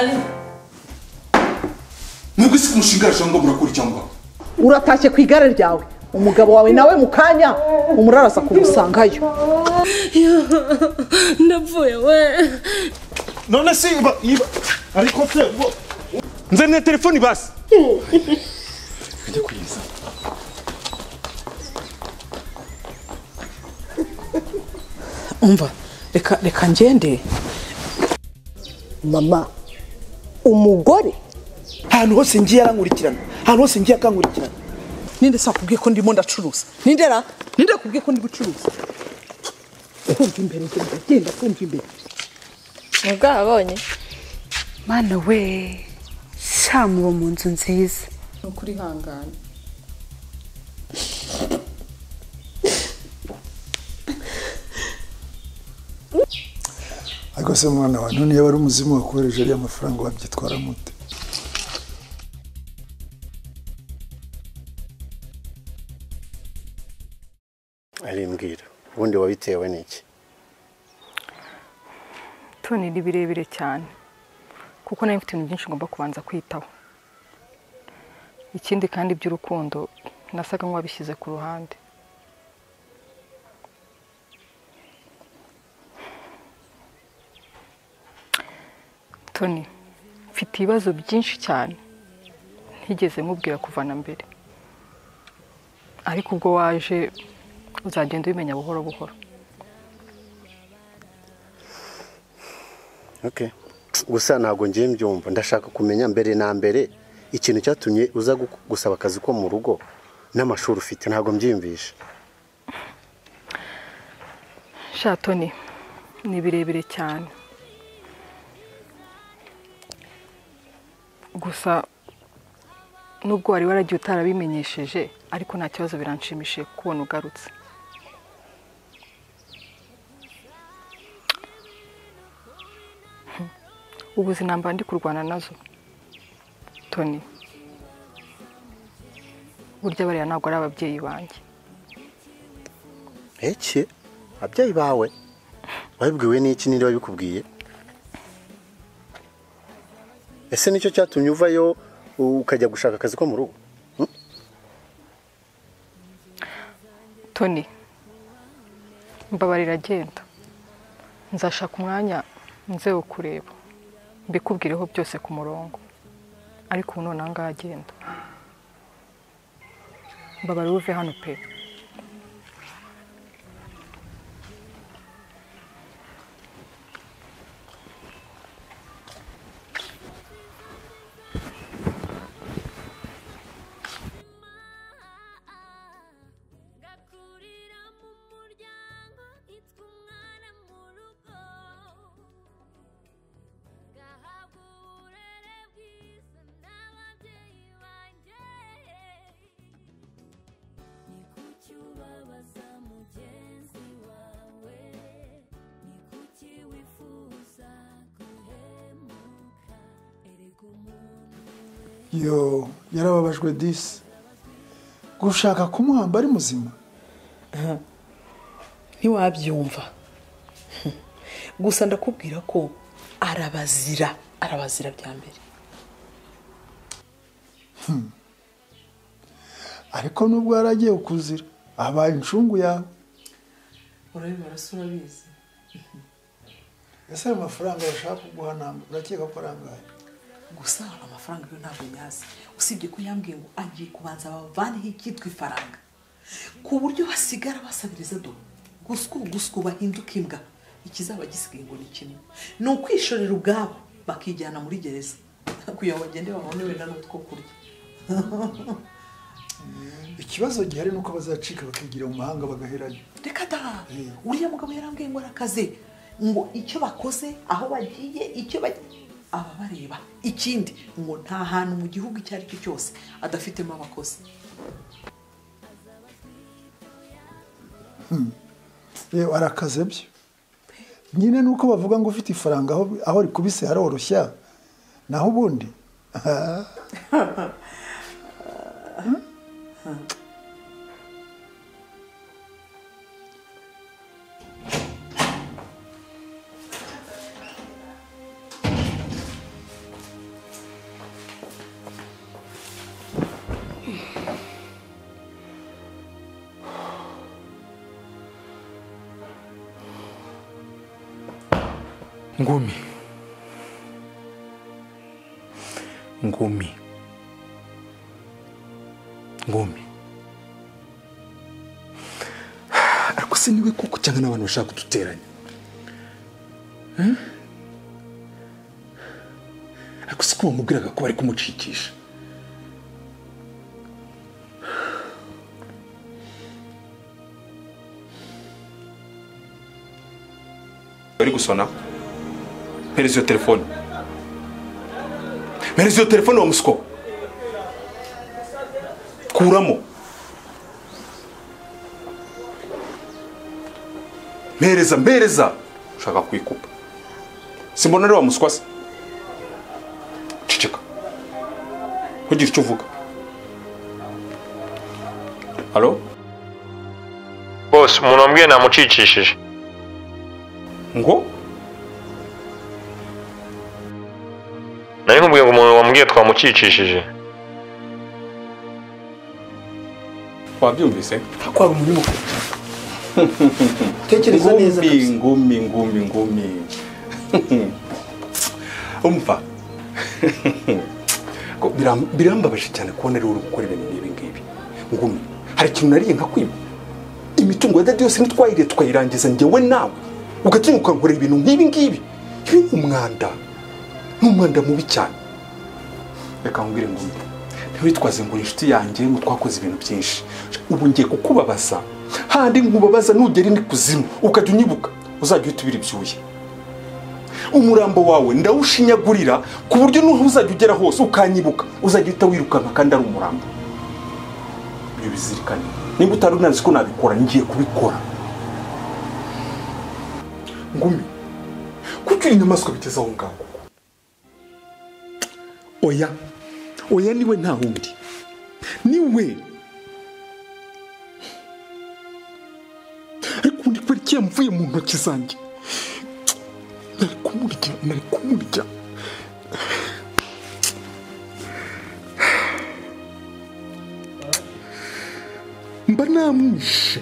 ihangane. Mwebwe mushingaje ngo murakora cyangwa uratashye ku igare ryawe umugabo wawe nawe mukanya umurarasa kugusangayo. Ndapfuye we. none si iba ariko se nzane telefoni basi kujya kuyiza umva reka ngende mama umugore ahantu hose ngiye arankurikirana ahantu hose ngiye akankurikirana. ninde sakubwiye ko ndimo ndacuruza ninde kubwiye ko ndi gucuruza kumva imbere genda kumva imbere Mugabonye. Mana we shamubo mu nzu nziza ukuri hangana ariko se mwana wa none yaba ari umuzimu wakohereje ariya mafaranga wabyitwara mute? Arimbwira ubundi wabitewe n'iki? Toni ni birebire cyane kuko nayo mfite ibintu byinshi ngomba kubanza kwitaho. Ikindi kandi by'urukundo nasaga nk'uwabishyize ku ruhande. Toni mfite ibibazo byinshi cyane ntigeze nkubwira kuva na mbere, ariko ubwo waje uzagenda ubimenya buhoro buhoro. Okay. Gusa ntabwo ngiye mbyumva, ndashaka kumenya mbere na mbere ikintu cyatumye uza gusaba akazi ko mu rugo n'amashuri ufite, ntabwo mbyiyumvisha. Toni ni birebire cyane, gusa nubwo wari waragiye utarabimenyesheje ariko nta kibazo, biranshimishije kubona ugarutse. Ubuzi namba ndi kurwana nazo Toni, burya bariya ntabwo ari ababyeyi banjye. Eki ababyeyi bawe wabibwiwe n'iki? Ninde wabikubwiye? Ese nicyo cyatumye uvayo ukajya gushaka akazi ko mu rugo? Toni mbabarira, genda, nzashaka umwanya nzeho kureba mbikubwireho byose ku murongo, ariko ubu none ahangaha agenda. Mbabarira uve hano pe. Yo, yarababajwe disi gushaka kumuhamba ari muzima. ntiwabyumva gusa ndakubwira ko arabazira bya mbere. Ariko nubwo yaragiye ukuzira abaye incungu yawe. Urabibara sura bizi. Ese ayo mafaranga bashaka kuguha namba urakeka ko arangaye? Gusa amafaranga yo ntabwo nyazi, usibye ko yambwiye ngo agiye kubanza bavaneho icyitwa ifaranga ku buryo basigara basabiriza do gusku bahinduka imbwa. Ikizaba gisigaye ngo ni kimwe, ni ukwishorera ubwabo bakijyana muri gereza kugira ngo bagende babone wenda n'utwo kurya. Ikibazo gihari nuko bazacika bakigira mu mahanga bagaherayo. Reka da, uriya mugabo yarambwiye ngo arakaze, ngo icyo bakoze aho bagiye icyo aba bareba. Ikindi ngo nta hantu mu gihugu icyo ari cyo cyose adafitemo abakozi. Yewe arakaze byo. Nyine nuko bavuga ngo ufite ifaranga aho rikubise haroroshya naho ubundi. Ngumi. Ngumi. Ngumi. Ariko se niwe koko cyangwa n'abantu bashaka kuduteranya? Ariko se ko bamubwiraga ko bari kumucikisha? Bari gusona? Mpereza iyo telefone. Mpereza iyo telefone wa musiko. Kuramo. Mpereza. Ushaka kwikupa. Simbona ari wa musiko se. Cicika. Kugira icyo uvuga. Halo? Boss, umuntu wambwiye namucicishije. Ngo? Nari nkubwiye ngo umuntu wambwiye twamucicishije. Wabyumvise? Akwara umuntu mukuru. Tekereza neza. Ngumi. Umva. Ko birambabaje cyane kubona ari uri gukora ibintu n'ibi ngibi. Ngumi. Hari ikintu nariye nka kwiba. Imitungo ya dadi yose ntitwayire tukayirangiza njyewe nawe. Ugatinyuka nkorera ibintu nk'ibi ngibi. Ibi umwanda. N'umwanda mubi cyane. Reka ngwire Ngumi. Ntiwitwaze ngo inshuti yanjye ngo twakoze ibintu byinshi. Ubu ngiye kukubabaza. Handi nkubabaza nugera ni kuzimu ukajya unyibuka uzajya utubira ibyuye. Umurambo wawe ndawushinyagurira ku buryo n'uho uzajya ugera hose ukanyibuka uzajya utawirukanka kandi ari umurambo. Ibyo bizirikane. Nimba utari unazi ko nabikora ngiye kubikora. Ngumi. Kuki inyamaswa biteza aho ngaho? Oya niwe nta wundi. Niwe. Ariko ndi kwereka mvuye mu ntoki zanjye. Nari kumurya. Mba namwishe.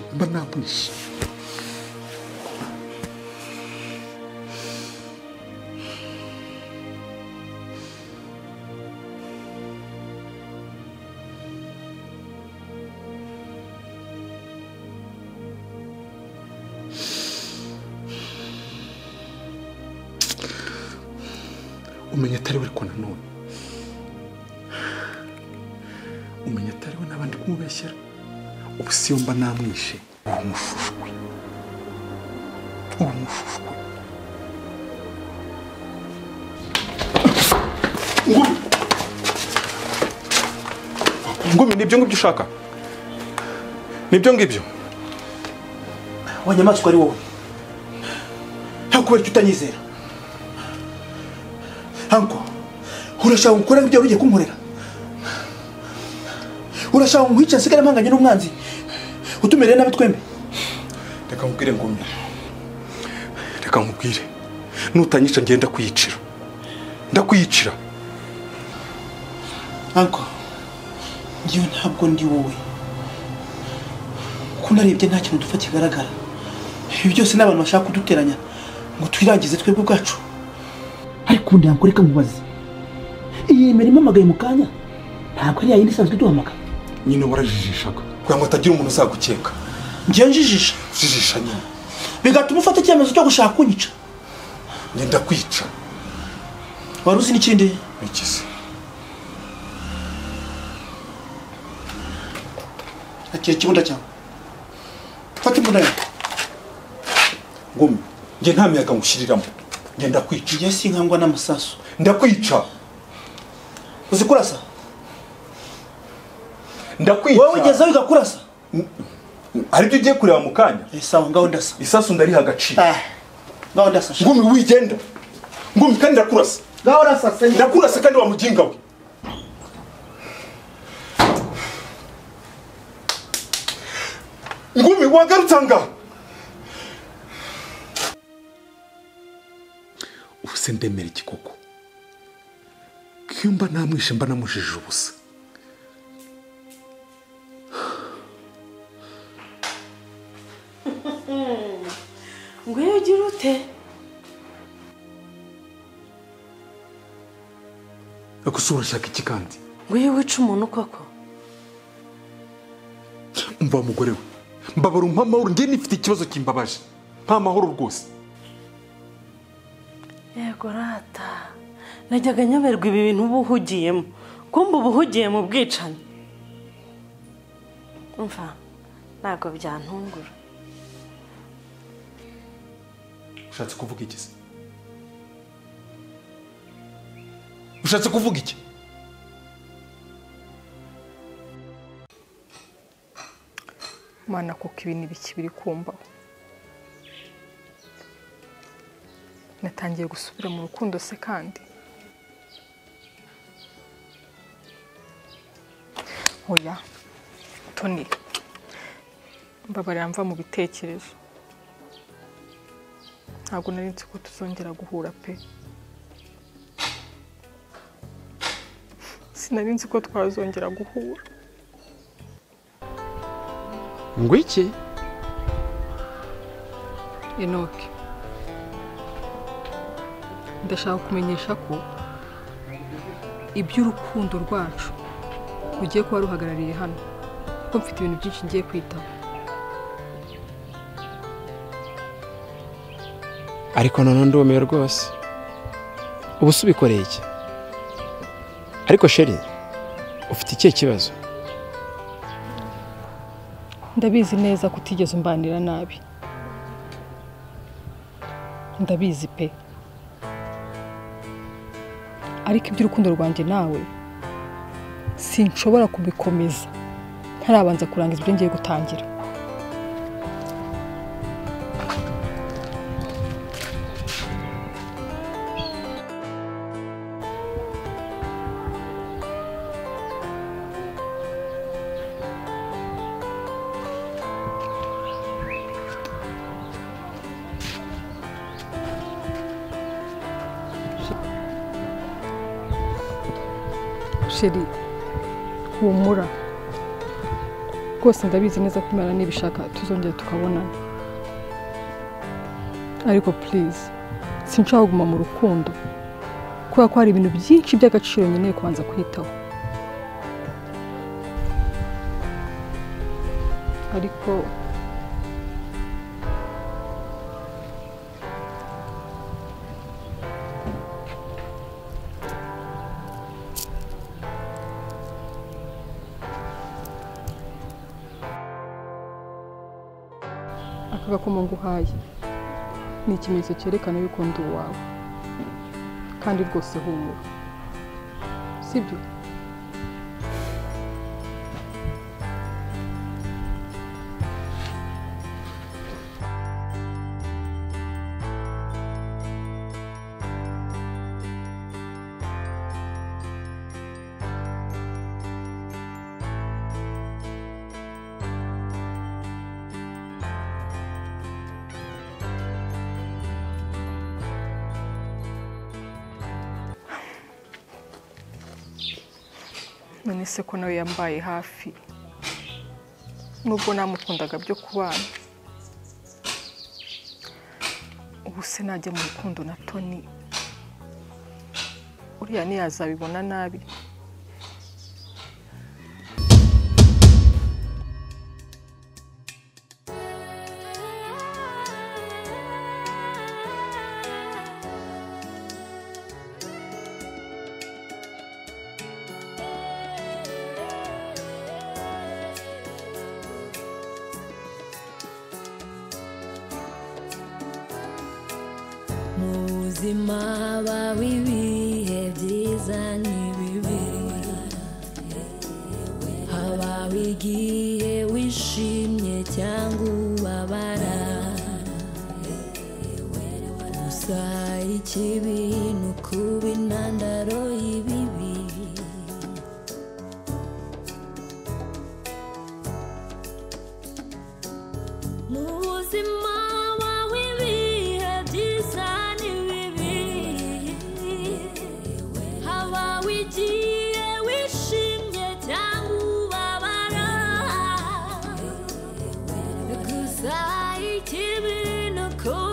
Umenya atari we ariko nanone. Umenya atari we n'abandi kumubeshyera. Ubu siyo mba namwishe. Umushushwe. Ngumi nibyo ngibyo ushaka. Nibyo ngibyo. Wanyamaswa ari wowe. Hakubera utanyizera. Anko, urashaka gukora ibyo ugiye kunkorera? Urashaka nkwica nsigare mpanganye n'umwanzi utumereye nabi twembe? Reka nkubwire Ngumi. Nutanyica ngenda kwiyicira. Ndakwiyicira. Anko, ngiyo ntabwo ndi wowe. Ko narebye nta kintu dupfa kigaragara. Ibi byose n'abantu bashaka kuduteranya ngo twirangize twebwe bwacu. Ariko undi yankoreka mubaze. Iyi mirimo amagaye mu kanya. Ntabwo ari yayindi isanzwe duhamaka. Nyine warajijishaga. Kugira ngo atagira umuntu uzagukeka. Ngiye njijisha. Jijisha nyine. Bigatuma ufata icyemezo cyo gushaka kunyica. Ngenda kwica. Wari uzi n'ikindi? Ikisi. Akira ikibunda cyawe. Fata imbunda yawe. Ngumi, nge nta miyaga ngushyiriramo. Ngenda kwica. Ngiye sinkangwa n'amasasu. Ndakwica. Uzi kurasa? Ndakwica. Wowe ugeze wigakurasa? Hari ibyo ugiye kureba mu kanya? Sawa ngaho ndasa. Isasu ndariha agaciro. Ngaho ndasa. Ngumi wigenda. Ngumi kandi ndakurasa. Ngaho rasa. Ndakurasa kandi wa muginga we. Ngumi wagarutse ngaho. Ubuse ndemera iki koko? Kiyumba namwishe mba namujije ubusa. Ngwe ugira ute? Agusura urashaka iki kandi? Ngo wica umuntu koko? Umva mugore we. Mbabara umpa amahoro njye nifite ikibazo kimbabaje. Mpa amahoro rwose. Yego rata. Najyaga nyoberwa ibi bintu ubuhugiyemo. Kumba ubuhugiye mu bwicanyi. Umva, ntabwo byantungura. Ushatse kuvuga iki se? Ushatse kuvuga iki? Mana kuko ibintu biki biri kumbaho. Natangiye gusubira mu rukundo se kandi. Oya, Tony. Mbabarira mva mu bitekerezo. Ntabwo nari nzi ko tuzongera guhura pe. Sinari nzi ko twazongera guhura. Ngo iki? Enoch. Ndashaka kumenyesha ko iby'urukundo rwacu ugiye kuba ruhagarariye hano. Kuko mfite ibintu byinshi ngiye kwitaho. Ariko none ndumiwe rwose. Ubu subikoreye iki? Ariko Sheri, ufite ikihe kibazo? Ndabizi neza kutigeze umbanira nabi. Ndabizi pe. Ariko iby'urukundo rwanjye nawe sinshobora kubikomeza ntarabanza kurangiza ibyo ngiye gutangira. Sheri, humura. Rwose ndabizi neza ko Imana nibishaka tuzongera tukabonana. Ariko please, sinshaka kuguma mu rukundo. Kubera ko hari ibintu byinshi by'agaciro nkeneye kubanza kwitaho. Ariko aka gakomo nguhaye ni ikimenyetso cyerekana yuko ndi uwawe kandi rwose humura, sibyo? None se ko nawe yambaye hafi nubwo namukundaga byo kubana, ubu se najya mu rukundo na Tony uriya ntiyazabibona nabi. Muzima bawe ibihe byiza n'ibibi, habaho igihe wishimye cyangwa ubabara, gusa ikibi ni ukuba intandaro y'ibibi. Muzima cool.